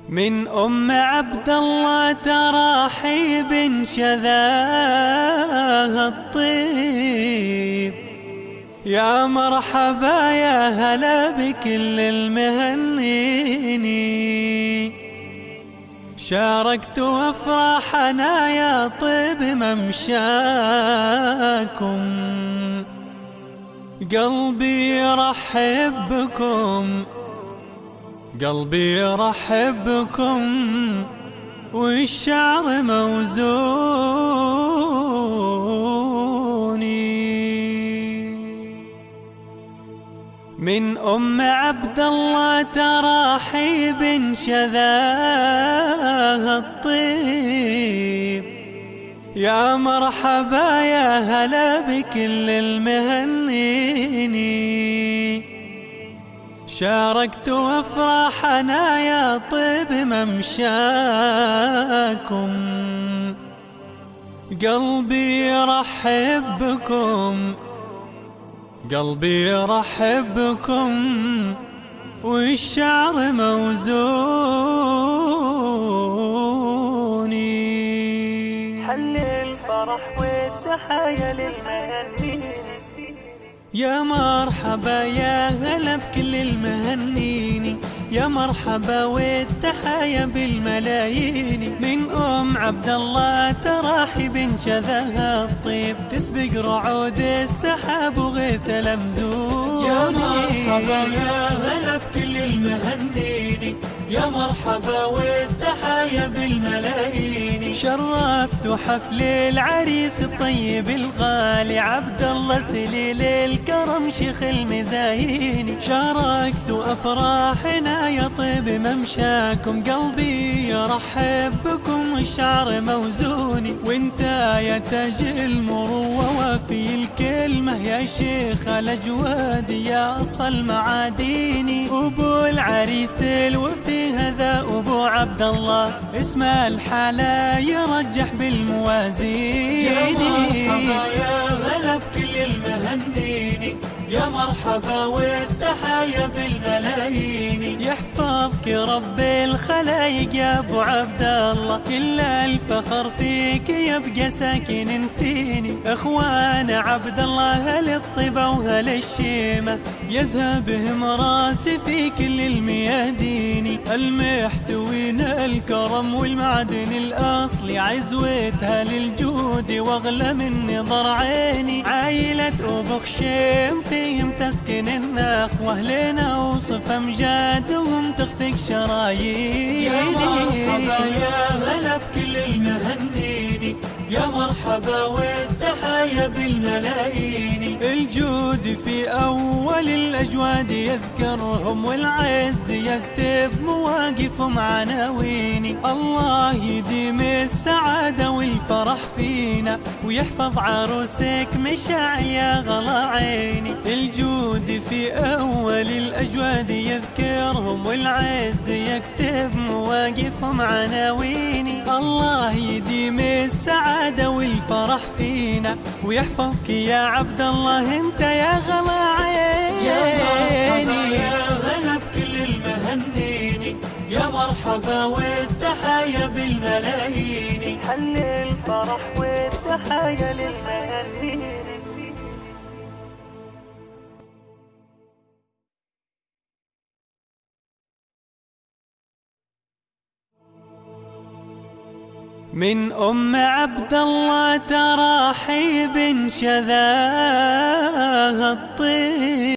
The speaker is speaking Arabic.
من أم عبد الله تراحيب شذاها الطيب. يا مرحبا يا هلا بكل المهنيني، شاركت أفراحنا يا طيب ممشاكم. قلبي يرحب بكم، قلبي يرحب بكم، والشعر موزوني. من أم عبد الله تراحيب شذاها الطيب. يا مرحبا يا هلا بكل المهنيني، شاركت أفراحنا يا طيب ممشاكم. قلبي يرحب بكم، قلبي يرحب بكم، والشعر موزوني. حل الفرح والتحايا للمهنيين. يا مرحبا يا هلا بكل المهنيني، يا مرحبا والتحايا بالملايين. من أم عبد الله تراحيب شذاها الطيب، تسبق رعود السحاب وغيث الأمزون. يا مرحبا يا هلا بكل المهنيين، يا مرحبا والتحايا بالملايين. شرفت حفل العريس الطيب الغالي عبد الله سليل الكرم شيخ المزايين. شاركت أفراحنا يا طيب ممشاكم، قلبي يرحب بكم والشعر موزوني. وانت يا تاج المروة وفي الكلمة، يا شيخ الأجواد يا أصفى المعادين. أبو العريس الوفي هذا أبو عبد الله، اسم الحلا يرجح بالموازين. يا مرحبا يا هلا بكل المهنيين، يا مرحبا والتحايا بالملايين. يحفظك رب الخلايق يا ابو عبد الله، كل الفخر فيك يبقى ساكن فيني. اخوان عبد الله هل الطيبة وهل الشيمة، يذهبهم راسي في كل الميادين. المحتوين الكرم والمعدن الاصلي، عزوتها للجود واغلى من نظر عيني. عائلة ابو خشيم فيهم تسكن النخوة، لنا وصف امجادهم تخفق شرايين. يا مرحبا يا هلا بكل المهنيين، يا مرحبا والتحايا بالملايين. الجود في أول الأجواد يذكرهم، والعز يكتب مواقفهم عناويني. الله يديم السعادة والفرح فينا، ويحفظ عروسك مشاعل يا غلا عيني. الجود في أول الأجواد يذكرهم، والعز يكتب مواقفهم عناويني. الله يديم السعادة والفرح فينا، ويحفظك يا عبد الله انت يا غلا عيني. يا مرحبا يا هلا بكل المهنيين، يا مرحبا والتحايا بالملايين. حل الفرح والتحايا للمهنيين. من أم عبد الله تراحيب شذاها الطيب.